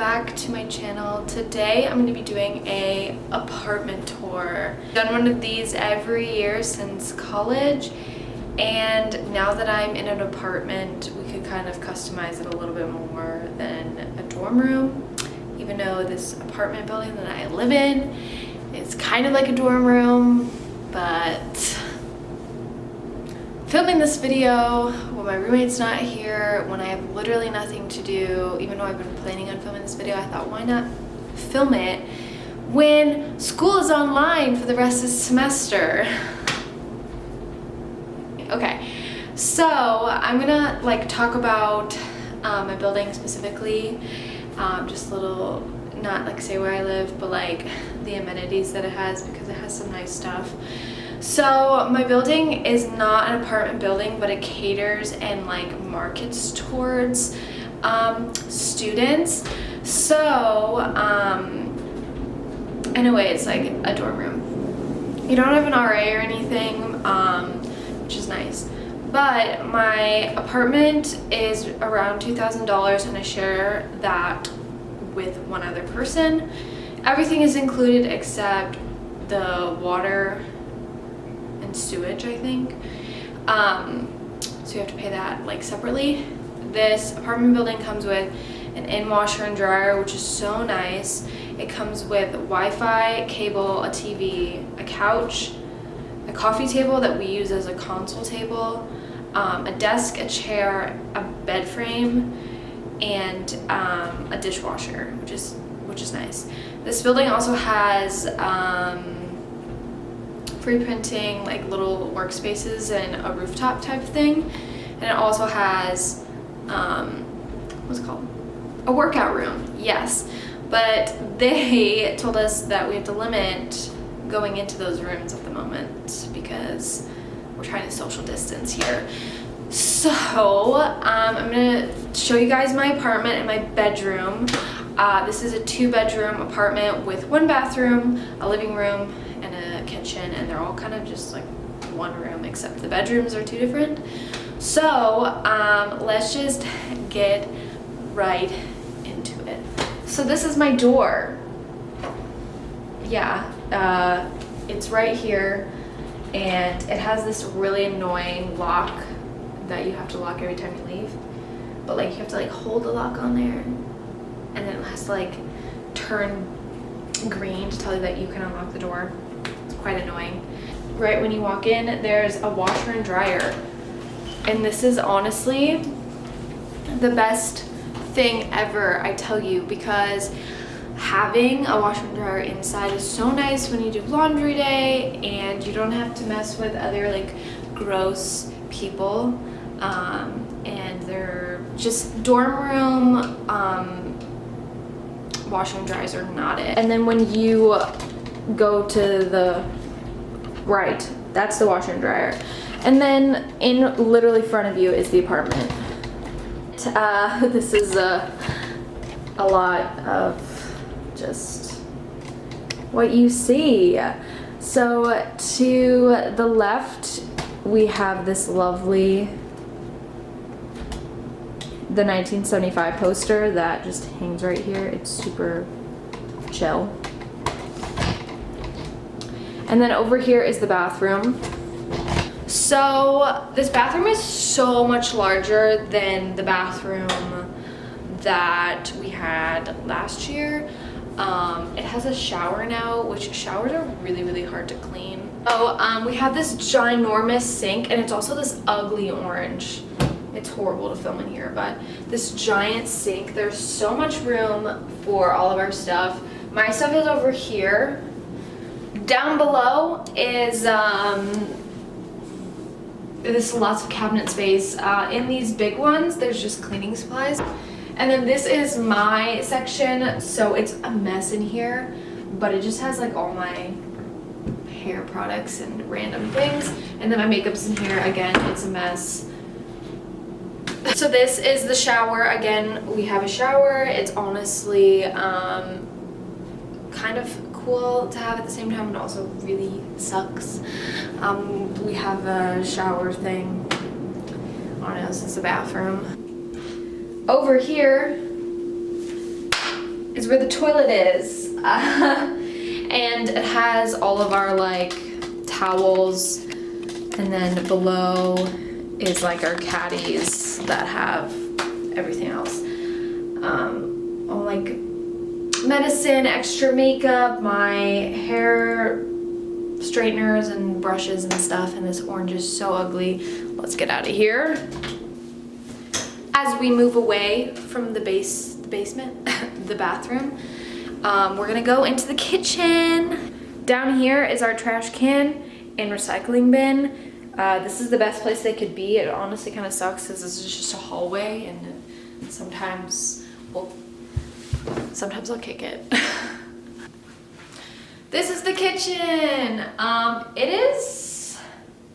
back to my channel. Today I'm going to be doing a apartment tour. I've done one of these every year since college, and now that I'm in an apartment, we could kind of customize it a little bit more than a dorm room, even though this apartment building that I live in is kind of like a dorm room. But filming this video when my roommate's not here, when I have literally nothing to do, even though I've been planning on filming this video, I thought, why not film it when school is online for the rest of the semester? Okay, so I'm gonna talk about my building specifically, just a little, not say where I live, but the amenities that it has, because it has some nice stuff. So my building is not an apartment building, but it caters and markets towards students. So anyway, it's like a dorm room. You don't have an RA or anything, which is nice. But my apartment is around $2,000, and I share that with one other person. Everything is included except the water and sewage, I think. So you have to pay that separately. This apartment building comes with an in-washer and dryer, which is so nice. It comes with Wi-Fi, cable, a TV, a couch, a coffee table that we use as a console table, a desk, a chair, a bed frame, and a dishwasher, which is nice. This building also has free printing, little workspaces and a rooftop type thing, and it also has what's it called? A workout room. Yes, but they told us that we have to limit going into those rooms at the moment because we're trying to social distance here. So I'm gonna show you guys my apartment and my bedroom. This is a 2-bedroom apartment with 1 bathroom, a living room, and a kitchen, and they're all kind of just one room, except the bedrooms are 2 different. So let's just get right into it. So this is my door. Yeah, it's right here, and it has this really annoying lock that you have to lock every time you leave. But you have to hold the lock on there, and then it has to turn green to tell you that you can unlock the door. It's quite annoying. Right when you walk in, there's a washer and dryer, and this is honestly the best thing ever, I tell you, because having a washer and dryer inside is so nice when you do laundry day, and you don't have to mess with other gross people, and they're just dorm room washer and dryers are not it. And then when you go to the right, that's the washer and dryer, and then in literally front of you is the apartment. This is a lot of just what you see. So to the left we have this lovely, the 1975 poster that just hangs right here. It's super chill. And then over here is the bathroom. So this bathroom is so much larger than the bathroom that we had last year. It has a shower now, which showers are really, really hard to clean. So we have this ginormous sink, and it's also this ugly orange. It's horrible to film in here, but this giant sink, there's so much room for all of our stuff. My stuff is over here. Down below is this lots of cabinet space. In these big ones, there's just cleaning supplies. And then this is my section, so it's a mess in here, but it just has all my hair products and random things. And then my makeup's in here. Again, it's a mess. So this is the shower. Again, we have a shower. It's honestly kind of cool to have at the same time, but also really sucks. We have a shower thing. I don't know, this is a bathroom. Over here is where the toilet is. And it has all of our like towels, and then below is like our caddies that have everything else. All like medicine, extra makeup, my hair straighteners and brushes and stuff, and this orange is so ugly. Let's get out of here. As we move away from the basement, the bathroom, we're gonna go into the kitchen. Down here is our trash can and recycling bin. This is the best place they could be. It honestly kind of sucks because this is just a hallway, and sometimes I'll kick it. This is the kitchen. It is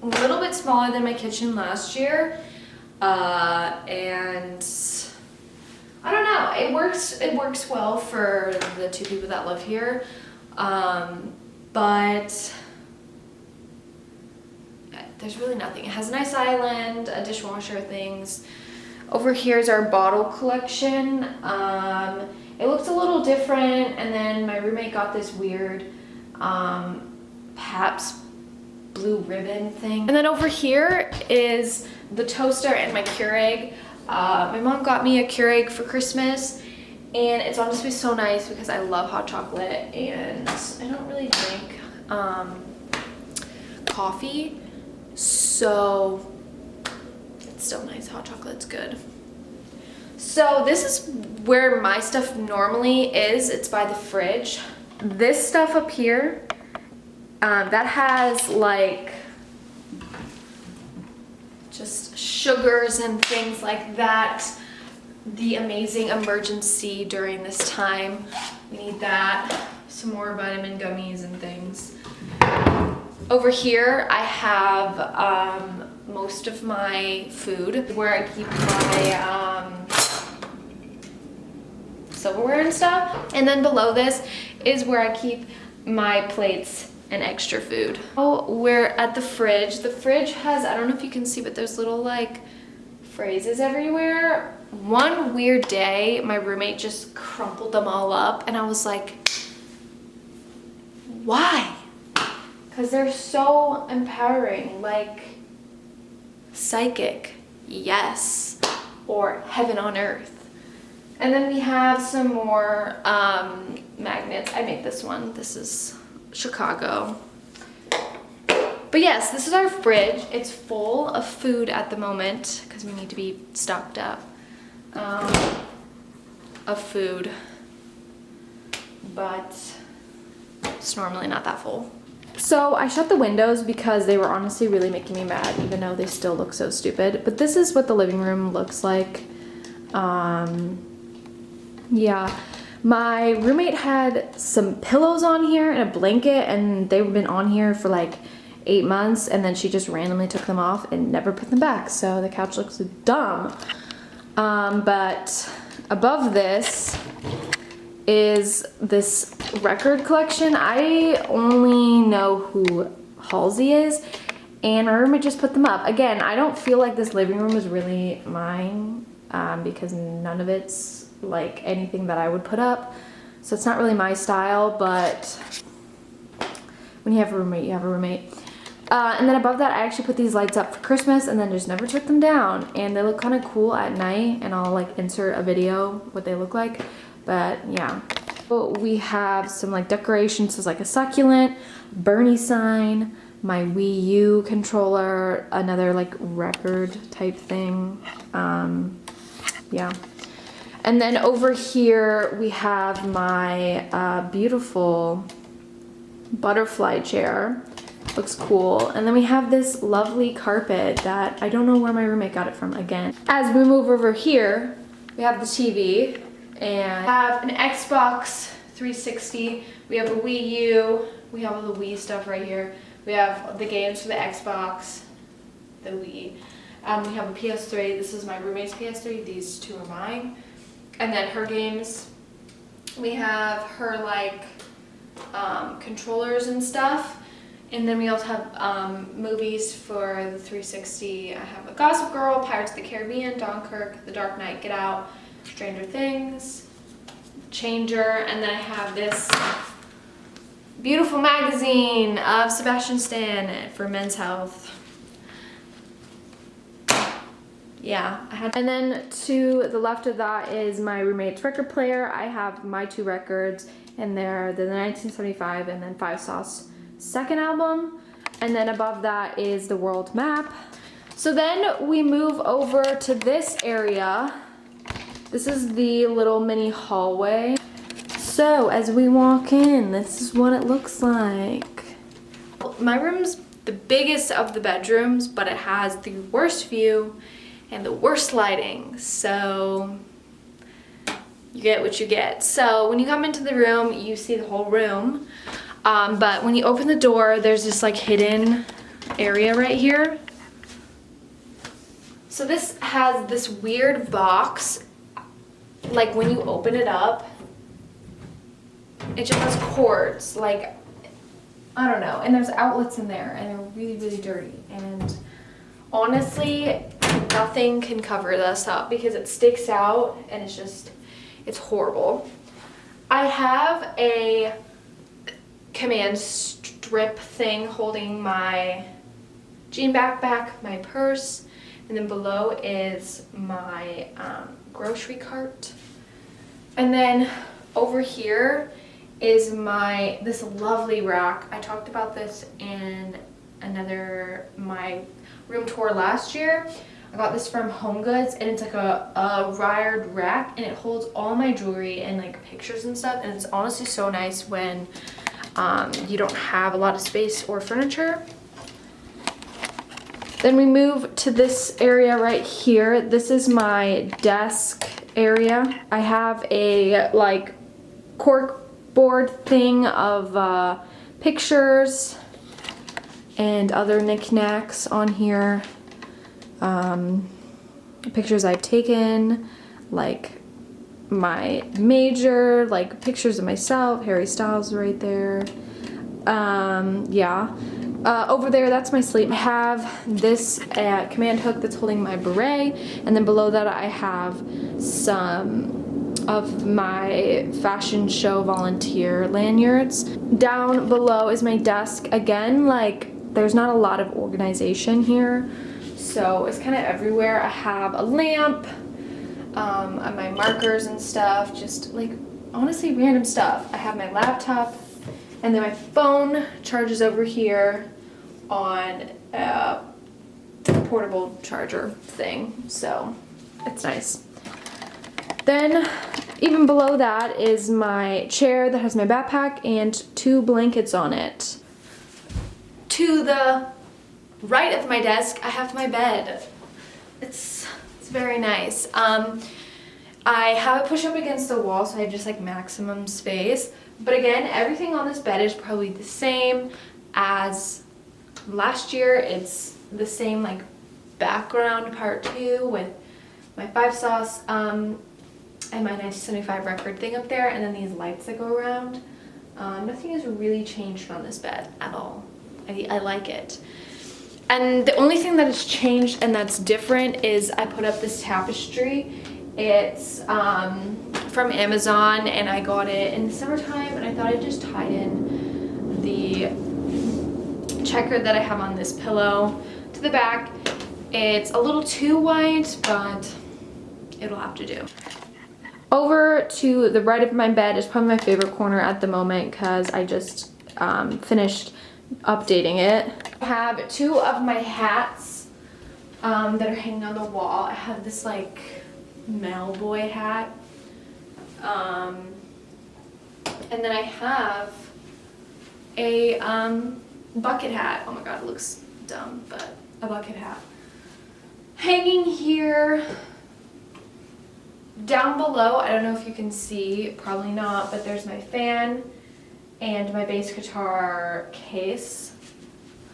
a little bit smaller than my kitchen last year, and I don't know. It works well for the 2 people that live here, but there's really nothing. It has a nice island, a dishwasher, things. Over here is our bottle collection. It looks a little different, and then my roommate got this weird Pabst blue ribbon thing. And then over here is the toaster and my Keurig. My mom got me a Keurig for Christmas, and it's honestly so nice because I love hot chocolate, and I don't really drink coffee, so it's still nice. Hot chocolate's good. So this is where my stuff normally is. It's by the fridge. This stuff up here, that has like just sugars and things like that. The amazing emergency during this time. We need that. Some more vitamin gummies and things. Over here I have most of my food, where I keep my silverware and stuff. And then below this is where I keep my plates and extra food. Oh, we're at the fridge. The fridge has, I don't know if you can see, but there's little like phrases everywhere. One weird day, my roommate just crumpled them all up, and I was like, why? Because they're so empowering, like psychic, yes, or heaven on earth. And then we have some more magnets. I made this one. This is Chicago. But yes, this is our fridge. It's full of food at the moment because we need to be stocked up of food. But it's normally not that full. So I shut the windows because they were honestly really making me mad, even though they still look so stupid. But this is what the living room looks like. Yeah, my roommate had some pillows on here and a blanket, and they've been on here for like 8 months, and then she just randomly took them off and never put them back, so the couch looks dumb. But above this is this record collection. I only know who Halsey is, and my roommate just put them up. Again, I don't feel like this living room is really mine, because none of it's like anything that I would put up, so it's not really my style. But when you have a roommate, you have a roommate. And then above that, I actually put these lights up for Christmas and then just never took them down, and they look kind of cool at night, and I'll like insert a video what they look like. But yeah, so we have some like decorations. So it's like a succulent, Bernie sign, my Wii U controller, another like record type thing. Yeah. And then over here we have my beautiful butterfly chair. Looks cool. And then we have this lovely carpet that I don't know where my roommate got it from again. As we move over here, we have the TV, and have an Xbox 360. We have a Wii U. We have all the Wii stuff right here. We have the games for the Xbox, the Wii. We have a PS3. This is my roommate's PS3. These two are mine. And then her games. We have her like controllers and stuff. And then we also have movies for the 360. I have a Gossip Girl, Pirates of the Caribbean, Dunkirk, The Dark Knight, Get Out, Stranger Things, changer, and then I have this beautiful magazine of Sebastian Stan for Men's Health. Yeah, and then to the left of that is my roommate's record player. I have my 2 records, and they're the 1975 and then Five Sauce second album. And then above that is the world map. So then we move over to this area. This is the little mini hallway. So as we walk in, this is what it looks like. My room's the biggest of the bedrooms, but it has the worst view and the worst lighting, so you get what you get. So when you come into the room, you see the whole room, but when you open the door, there's this like hidden area right here. So this has this weird box, like when you open it up, it just has cords, like, I don't know, and there's outlets in there, and they're really, really dirty, and honestly, nothing can cover this up because it sticks out and it's horrible. I have a command strip thing holding my jean backpack, my purse, and then below is my grocery cart. And then over here is this lovely rack. I talked about this in my room tour last year. I got this from Home Goods, and it's like a wired rack, and it holds all my jewelry and like pictures and stuff, and it's honestly so nice when you don't have a lot of space or furniture. Then we move to this area right here. This is my desk area. I have a like cork board thing of pictures and other knickknacks on here. Pictures I've taken, like my major, like pictures of myself, Harry Styles right there. Yeah. Over there, that's my sleep. I have this command hook that's holding my beret, and then below that I have some of my fashion show volunteer lanyards. Down below is my desk. Again, like, there's not a lot of organization here, so it's kind of everywhere. I have a lamp, my markers and stuff, just like honestly random stuff. I have my laptop, and then my phone charges over here on a portable charger thing, so it's nice. Then even below that is my chair that has my backpack and 2 blankets on it. To the right of my desk, I have my bed. It's very nice. I have it pushed up against the wall, so I have just like maximum space. But again, everything on this bed is probably the same as last year. It's the same like background part 2 with my 5 sauce and my 1975 record thing up there, and then these lights that go around. Nothing has really changed on this bed at all. I like it. And the only thing that has changed and that's different is I put up this tapestry. It's from Amazon, and I got it in the summertime, and I thought I'd just tie in the checker that I have on this pillow to the back. It's a little too wide, but it'll have to do. Over to the right of my bed is probably my favorite corner at the moment because I just finished updating it. I have 2 of my hats that are hanging on the wall. I have this like Mailboy hat, and then I have a bucket hat. Oh my god, it looks dumb, but a bucket hat hanging here. Down below, I don't know if you can see, probably not, but there's my fan and my bass guitar case.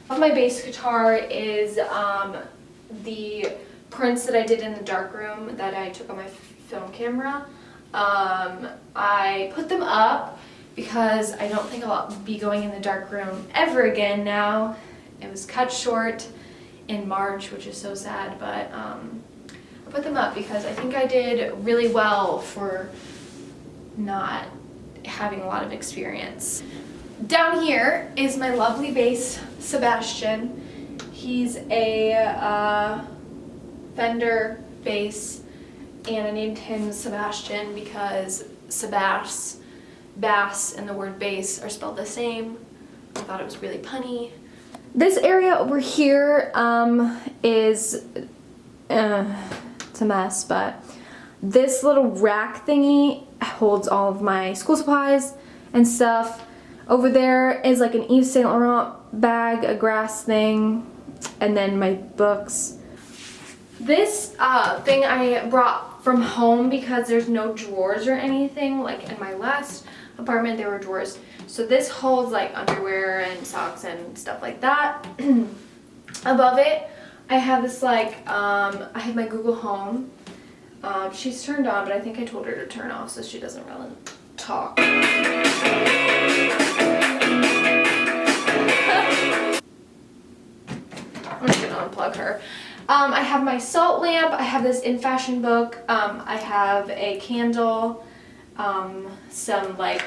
My bass guitar is the prints that I did in the darkroom that I took on my film camera. I put them up because I don't think I'll be going in the darkroom ever again now. It was cut short in March, which is so sad, but I put them up because I think I did really well for not having a lot of experience. Down here is my lovely bass, Sebastian. He's a Fender bass, and I named him Sebastian because bass and the word bass are spelled the same. I thought it was really punny. This area over here is it's a mess, but this little rack thingy holds all of my school supplies and stuff. Over there is like an Yves Saint Laurent bag, a grass thing, and then my books. This thing I brought from home because there's no drawers or anything. Like in my last apartment there were drawers. So this holds like underwear and socks and stuff like that. Above it I have this like, I have my Google Home. She's turned on, but I think I told her to turn off so she doesn't really talk. I'm just gonna unplug her. I have my salt lamp, I have this In Fashion book, I have a candle, some like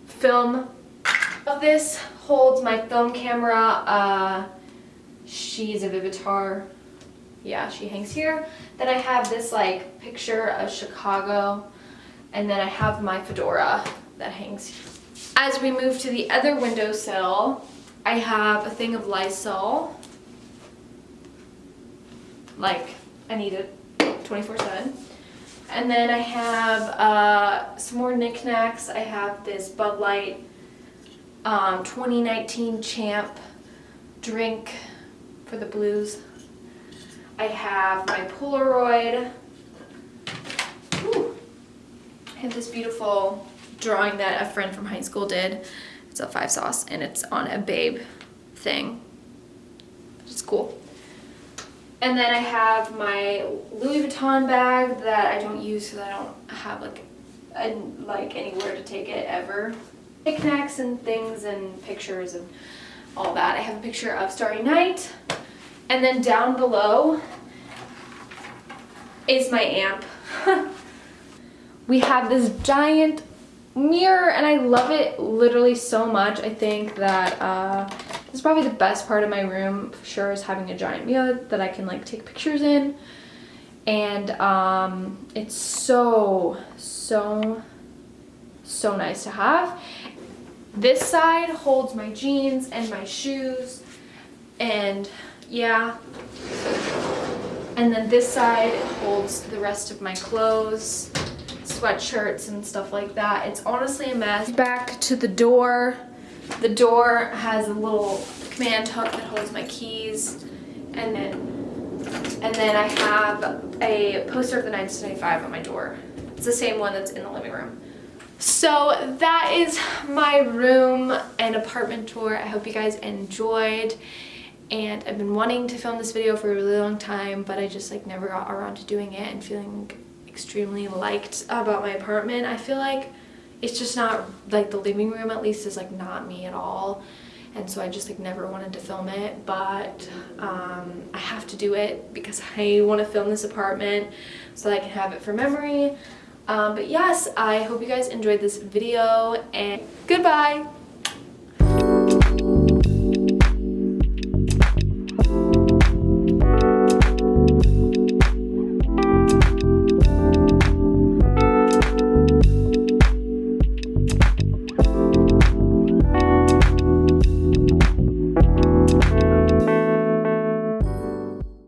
film. This holds my film camera. She's a Vivitar. Yeah, she hangs here. Then I have this like picture of Chicago, and then I have my fedora that hangs here. As we move to the other windowsill, I have a thing of Lysol. Like, I need it 24/7. And then I have some more knickknacks. I have this Bud Light 2019 Champ drink for the blues. I have my Polaroid. Ooh. I have this beautiful drawing that a friend from high school did. It's a 5 sauce and it's on a Babe thing. It's cool. And then I have my Louis Vuitton bag that I don't use because I don't have like anywhere to take it ever. Knickknacks and things and pictures and all that. I have a picture of Starry Night. And then down below is my amp. We have this giant mirror and I love it literally so much. I think that this is probably the best part of my room for sure, is having a giant mirror that I can like take pictures in. And it's so nice to have. This side holds my jeans and my shoes, and yeah. And then this side holds the rest of my clothes, sweatshirts and stuff like that. It's honestly a mess. Back to the door. The door has a little command hook that holds my keys, and then I have a poster of the 1975 on my door. It's the same one that's in the living room. So that is my room and apartment tour. I hope you guys enjoyed, and I've been wanting to film this video for a really long time, but I just like never got around to doing it and feeling extremely liked about my apartment. I feel like it's just not like the living room, at least, is like not me at all, and so I just like never wanted to film it, but I have to do it because I want to film this apartment so that I can have it for memory. But yes, I hope you guys enjoyed this video, and goodbye!